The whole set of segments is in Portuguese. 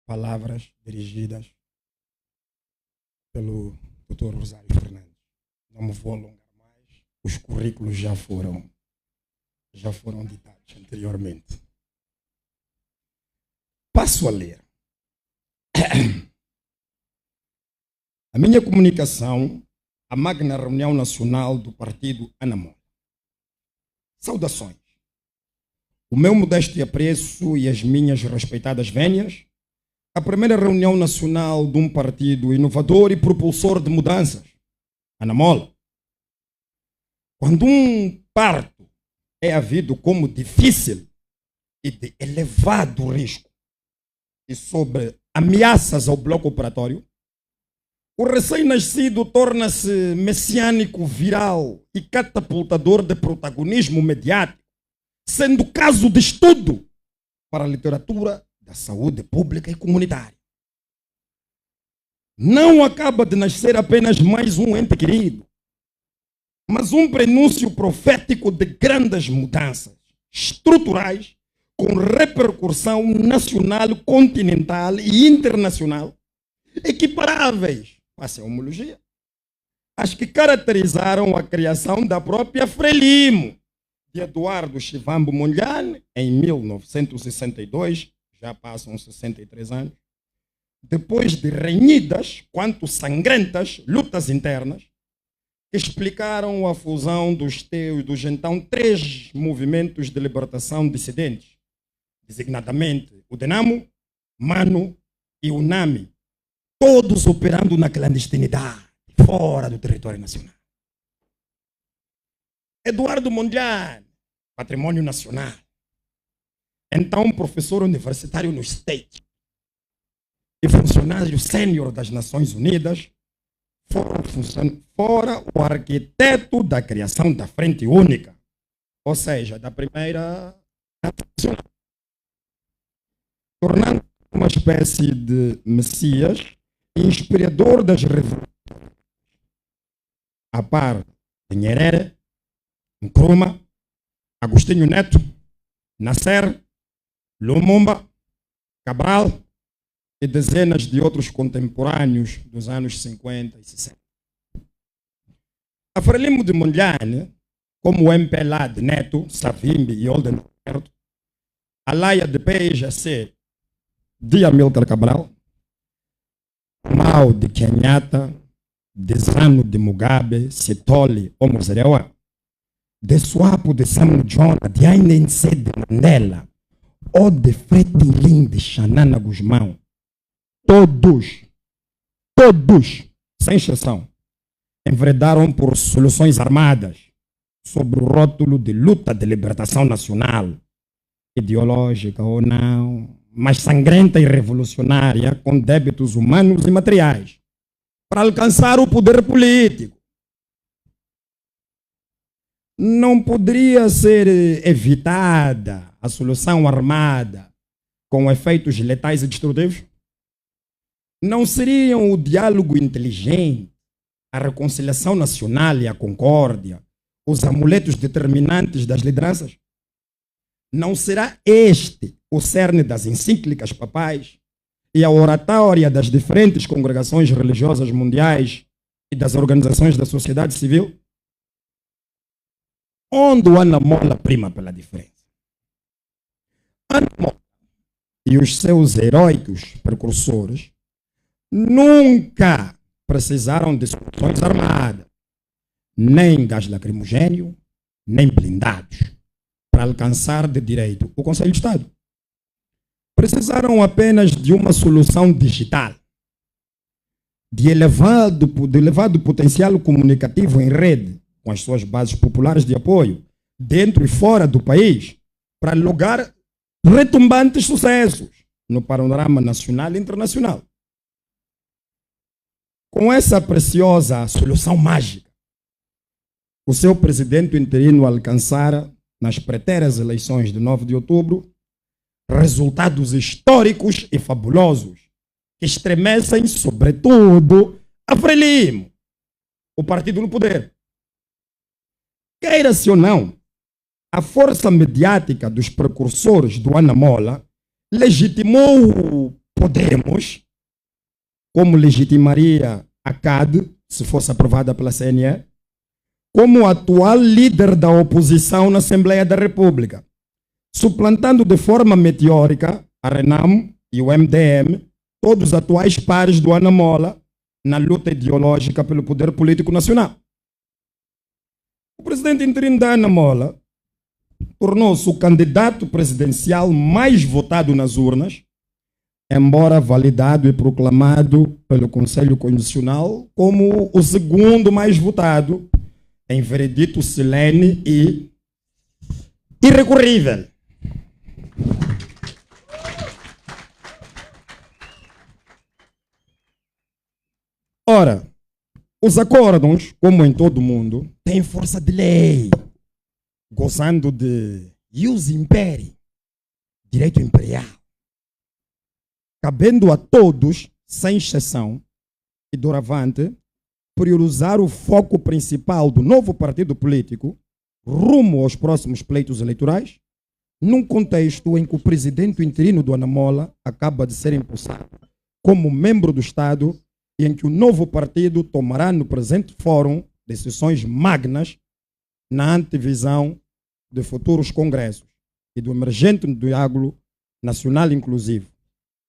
palavras dirigidas pelo Dr. Rosário Fernandes. Não me vou alongar mais, os currículos já foram ditados anteriormente. Passo a ler. A minha comunicação à magna reunião nacional do partido Anamola. Saudações. O meu modesto apreço e as minhas respeitadas vénias à primeira reunião nacional de um partido inovador e propulsor de mudanças, Anamola. Quando um parto é havido como difícil e de elevado risco e sobre ameaças ao bloco operatório, o recém-nascido torna-se messiânico, viral e catapultador de protagonismo mediático, sendo caso de estudo para a literatura da saúde pública e comunitária. Não acaba de nascer apenas mais um ente querido, mas um prenúncio profético de grandes mudanças estruturais com repercussão nacional, continental e internacional, equiparáveis, passe a homologia, as que caracterizaram a criação da própria Frelimo, de Eduardo Chivambo Mondlane, em 1962, já passam 63 anos, depois de renhidas, quanto sangrentas, lutas internas, que explicaram a fusão dos então 3 movimentos de libertação dissidentes, designadamente o Denamo, Mano e o NAMI, todos operando na clandestinidade, fora do território nacional. Eduardo Mondlane, patrimônio nacional, então professor universitário no State e funcionário sênior das Nações Unidas, fora o arquiteto da criação da Frente Única, ou seja, da primeira nacional, tornando uma espécie de messias inspirador das revoluções, a par de Nyerere, Nkrumah, Agostinho Neto, Nasser, Lumumba, Cabral e dezenas de outros contemporâneos dos anos 50 e 60. A Frelimo de Mondlane, como o MPLA de Neto, Savimbi e Oldenburg, a Laia de PIGC de Amílcar Cabral, Mao de Kenyatta, de Zanu de Mugabe, Sithole ou Muzerewa, de Swapo de Samu Jona, de ANC de Mandela, ou de Fretilin de Xanana Guzmão, todos, sem exceção, enveredaram por soluções armadas, sob o rótulo de luta de libertação nacional, ideológica ou não, mas sangrenta e revolucionária, com débitos humanos e materiais, para alcançar o poder político. Não poderia ser evitada a solução armada com efeitos letais e destrutivos? Não seriam o diálogo inteligente, a reconciliação nacional e a concórdia os amuletos determinantes das lideranças? Não será este o cerne das encíclicas papais e a oratória das diferentes congregações religiosas mundiais e das organizações da sociedade civil? Onde o Anamola prima pela diferença? Anamola e os seus heróicos precursores nunca precisaram de soluções armadas, nem gás lacrimogênio, nem blindados, para alcançar de direito o Conselho de Estado. Precisaram apenas de uma solução digital, de elevado potencial comunicativo em rede, com as suas bases populares de apoio, dentro e fora do país, para lograr retumbantes sucessos no panorama nacional e internacional. Com essa preciosa solução mágica, o seu presidente interino alcançara, nas preteras eleições de 9 de outubro, resultados históricos e fabulosos que estremecem, sobretudo, a Frelimo, o partido no poder. Queira-se ou não, a força mediática dos precursores do Anamola legitimou Podemos, como legitimaria a CAD, se fosse aprovada pela CNE, como atual líder da oposição na Assembleia da República, suplantando de forma meteórica a RENAM e o MDM, todos os atuais pares do Ana Mola, na luta ideológica pelo poder político nacional. O presidente interino da Ana Mola tornou-se o candidato presidencial mais votado nas urnas, embora validado e proclamado pelo Conselho Constitucional como o segundo mais votado, em veredito solene e irrecorrível. Ora, os acórdãos, como em todo o mundo, têm força de lei, gozando de ius imperi, direito imperial, cabendo a todos, sem exceção, e doravante, priorizar o foco principal do novo partido político rumo aos próximos pleitos eleitorais, num contexto em que o presidente interino do Ana Mola acaba de ser empossado como membro do Estado e em que o novo partido tomará no presente fórum decisões magnas na antevisão de futuros congressos e do emergente diálogo nacional inclusivo,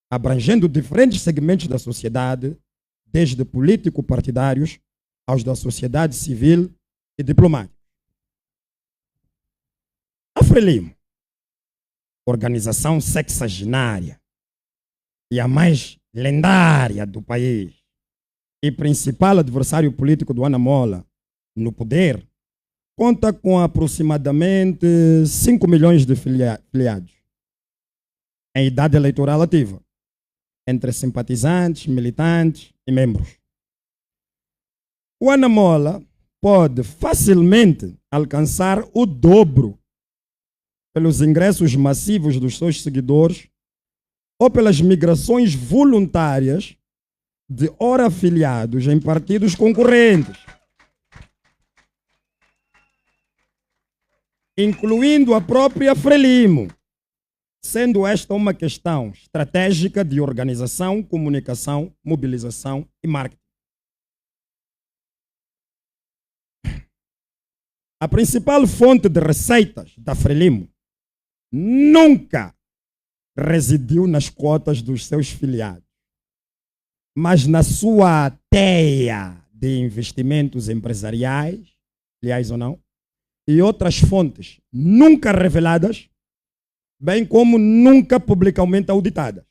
abrangendo diferentes segmentos da sociedade, desde político-partidários aos da sociedade civil e diplomática. A Frelimo, organização sexagenária e a mais lendária do país e principal adversário político do Ana Mola no poder, conta com aproximadamente 5 milhões de filiados em idade eleitoral ativa, entre simpatizantes, militantes e membros. O Ana Mola pode facilmente alcançar o dobro pelos ingressos massivos dos seus seguidores ou pelas migrações voluntárias de ora afiliados em partidos concorrentes, incluindo a própria Frelimo, sendo esta uma questão estratégica de organização, comunicação, mobilização e marketing. A principal fonte de receitas da Frelimo nunca residiu nas cotas dos seus filiados, mas na sua teia de investimentos empresariais, filiais ou não, e outras fontes nunca reveladas, bem como nunca publicamente auditadas.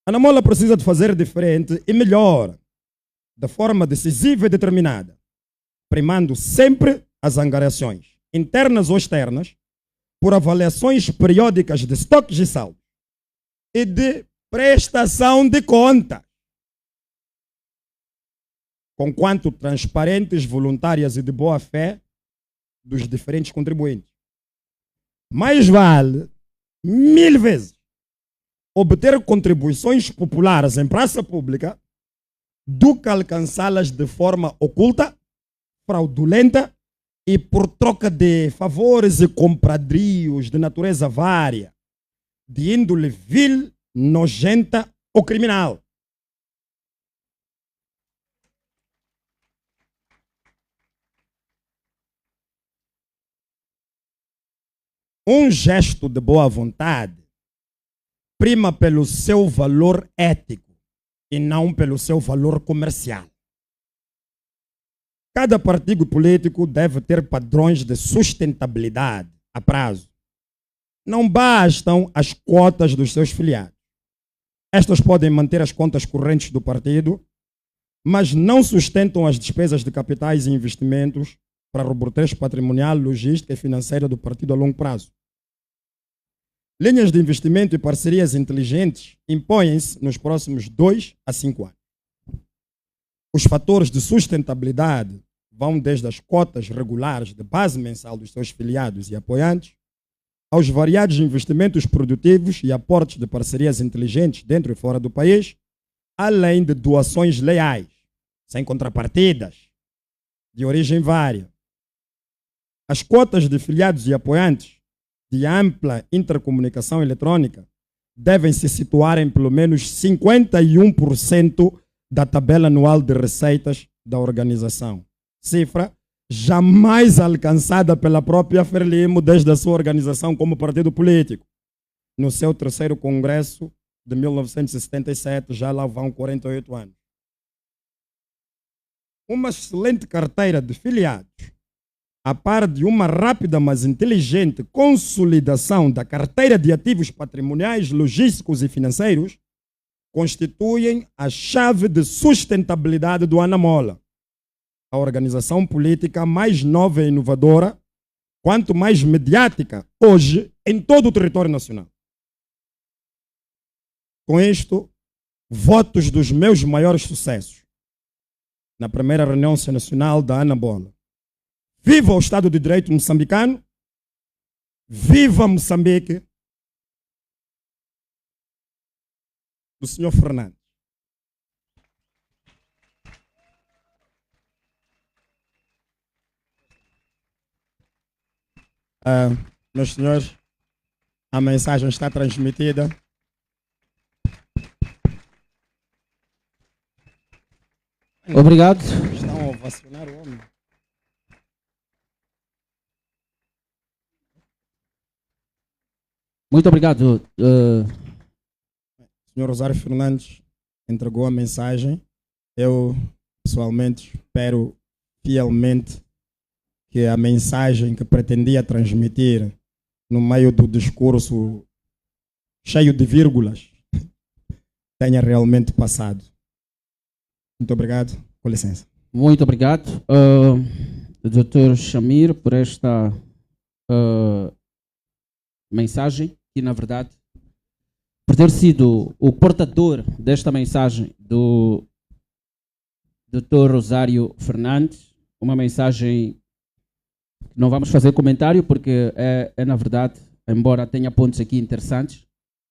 A Ana Mola precisa de fazer diferente e melhor, de forma decisiva e determinada, primando sempre as angariações, internas ou externas, por avaliações periódicas de estoques de saldo e de prestação de conta, conquanto transparentes, voluntárias e de boa fé dos diferentes contribuintes. Mais vale, 1000 vezes, obter contribuições populares em praça pública do que alcançá-las de forma oculta, fraudulenta e por troca de favores e compradrios de natureza vária, de índole vil, nojenta ou criminal. Um gesto de boa vontade prima pelo seu valor ético e não pelo seu valor comercial. Cada partido político deve ter padrões de sustentabilidade a prazo. Não bastam as cotas dos seus filiados. Estas podem manter as contas correntes do partido, mas não sustentam as despesas de capitais e investimentos para a robustez patrimonial, logística e financeira do partido a longo prazo. Linhas de investimento e parcerias inteligentes impõem-se nos próximos 2 a 5 anos. Os fatores de sustentabilidade vão desde as cotas regulares de base mensal dos seus filiados e apoiantes, aos variados investimentos produtivos e aportes de parcerias inteligentes dentro e fora do país, além de doações leais, sem contrapartidas, de origem vária. As cotas de filiados e apoiantes de ampla intercomunicação eletrônica devem se situar em pelo menos 51% da tabela anual de receitas da organização. Cifra jamais alcançada pela própria Frelimo desde a sua organização como partido político. No seu terceiro congresso de 1977, já lá vão 48 anos. Uma excelente carteira de filiados, a par de uma rápida mas inteligente consolidação da carteira de ativos patrimoniais, logísticos e financeiros, constituem a chave de sustentabilidade do Anamola, a organização política mais nova e inovadora, quanto mais mediática hoje em todo o território nacional. Com isto, votos dos meus maiores sucessos na primeira reunião nacional da Anamola. Viva o Estado de Direito moçambicano, viva Moçambique, do senhor Fernandes. Meus senhores, a mensagem está transmitida. Obrigado. Estão a ovacionar o homem. Muito obrigado. O senhor Rosário Fernandes entregou a mensagem. Eu, pessoalmente, espero fielmente que a mensagem que pretendia transmitir no meio do discurso cheio de vírgulas tenha realmente passado. Muito obrigado. Com licença. Muito obrigado, Dr. Chamir, por esta mensagem, que na verdade, por ter sido o portador desta mensagem do Dr. Rosário Fernandes, uma mensagem que não vamos fazer comentário, porque é na verdade, embora tenha pontos aqui interessantes,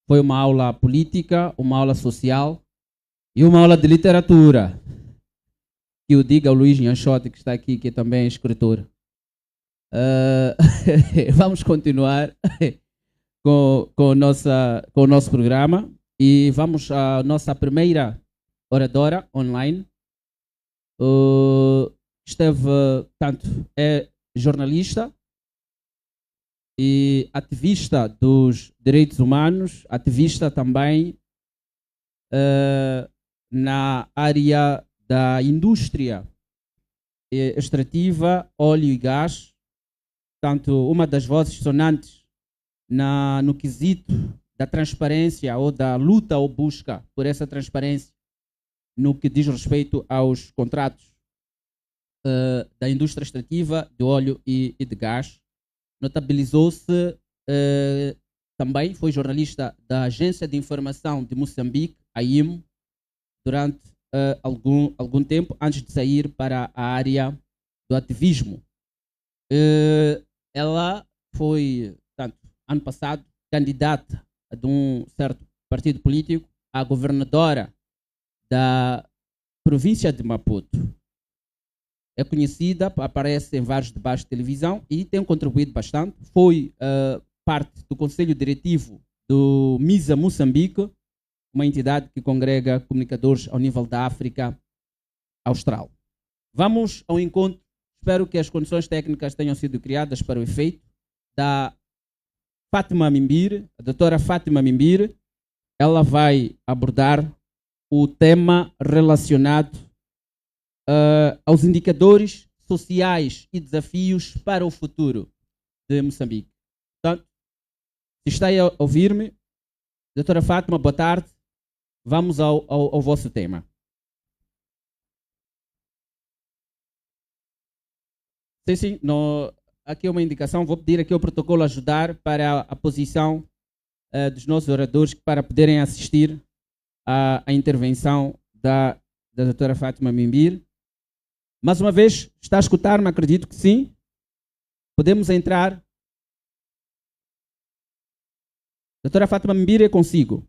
foi uma aula política, uma aula social e uma aula de literatura. Que o diga o Luiz Nhanchote, que está aqui, que também é escritor. Vamos continuar com o nosso programa e vamos à nossa primeira oradora online. É jornalista e ativista dos direitos humanos, ativista também na área da indústria extrativa, óleo e gás, portanto, uma das vozes sonantes no quesito da transparência ou da luta ou busca por essa transparência no que diz respeito aos contratos da indústria extrativa de óleo e de gás. Notabilizou-se também, foi jornalista da Agência de Informação de Moçambique, AIM, durante algum tempo antes de sair para a área do ativismo. Ela foi, portanto, ano passado, candidata de um certo partido político a governadora da província de Maputo. É conhecida, aparece em vários debates de televisão e tem contribuído bastante. Foi parte do conselho diretivo do MISA Moçambique, uma entidade que congrega comunicadores ao nível da África Austral. Vamos ao encontro, espero que as condições técnicas tenham sido criadas para o efeito, da Fátima Mimbir, a doutora Fátima Mimbir. Ela vai abordar o tema relacionado aos indicadores sociais e desafios para o futuro de Moçambique. Portanto, se está aí a ouvir-me, doutora Fátima, boa tarde. Vamos ao vosso tema. Sim, aqui é uma indicação, vou pedir aqui ao protocolo ajudar para a posição dos nossos oradores para poderem assistir à intervenção da doutora Fátima Mimbir. Mais uma vez, está a escutar-me? Acredito que sim. Podemos entrar. Doutora Fátima Mimbir, é consigo.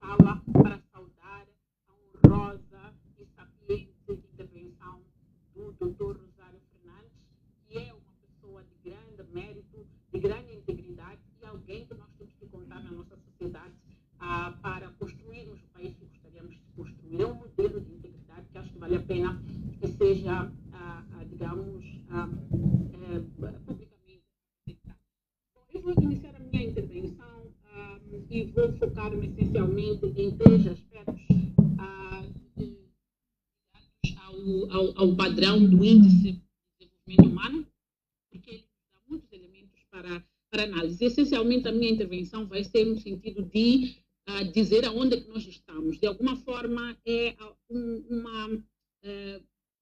fala para saudar a honrosa e sapiente intervenção do Dr. Rosário Fernandes, que é uma pessoa de grande mérito, de grande integridade e alguém que nós temos que contar na nossa sociedade para construirmos o país que gostaríamos de construir. É um modelo de integridade que acho que vale a pena que seja, digamos, publicamente aceitado. Bom, eu vou iniciar a minha intervenção e vou focar-me essencialmente em 3 aspectos ligados ao padrão do Índice de Desenvolvimento Humano, porque ele dá muitos elementos para análise. Essencialmente, a minha intervenção vai ser no sentido de dizer aonde é que nós estamos. De alguma forma, é uma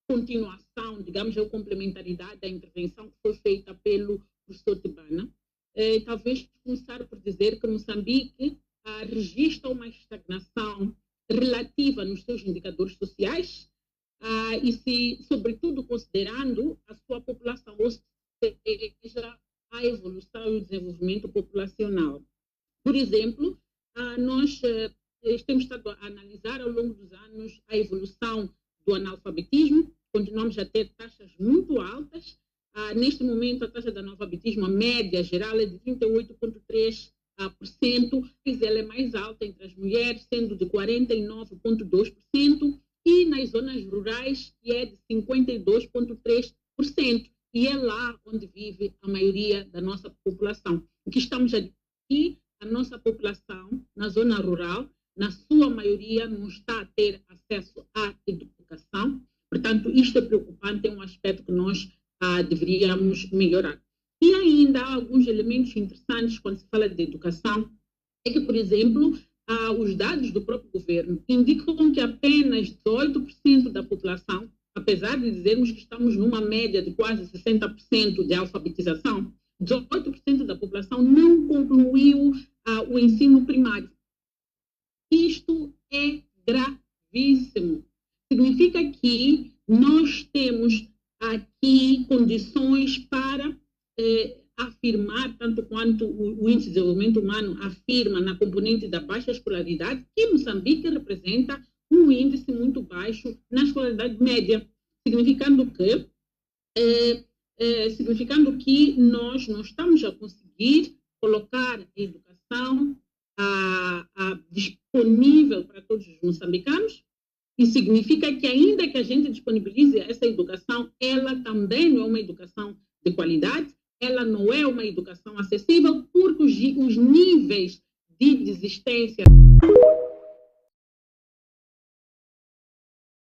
continuação, digamos, ou complementaridade da intervenção que foi feita pelo professor Tibana. Talvez começar por dizer que Moçambique registra uma estagnação relativa nos seus indicadores sociais e, sobretudo, considerando a sua população, ou seja, a evolução e o desenvolvimento populacional. Por exemplo, nós temos estado a analisar ao longo dos anos a evolução do analfabetismo, continuamos a ter taxas muito altas. Neste momento, a taxa de analfabetismo, a média geral, é de 38,3%, ela é mais alta entre as mulheres, sendo de 49,2%, e nas zonas rurais, que é de 52,3%. E é lá onde vive a maioria da nossa população. O que estamos aqui, a nossa população, na zona rural, na sua maioria, não está a ter acesso à educação. Portanto, isto é preocupante, é um aspecto que nós deveríamos melhorar. E ainda há alguns elementos interessantes quando se fala de educação, é que, por exemplo, os dados do próprio governo indicam que apenas 18% da população, apesar de dizermos que estamos numa média de quase 60% de alfabetização, 18% da população não concluiu o ensino primário. Isto é gravíssimo. Significa que nós temos aqui condições para afirmar, tanto quanto o Índice de Desenvolvimento Humano afirma na componente da baixa escolaridade, que Moçambique representa um índice muito baixo na escolaridade média, significando que nós não estamos a conseguir colocar a educação disponível para todos os moçambicanos, e significa que ainda que a gente disponibilize essa educação, ela também não é uma educação de qualidade, ela não é uma educação acessível, porque os níveis de desistência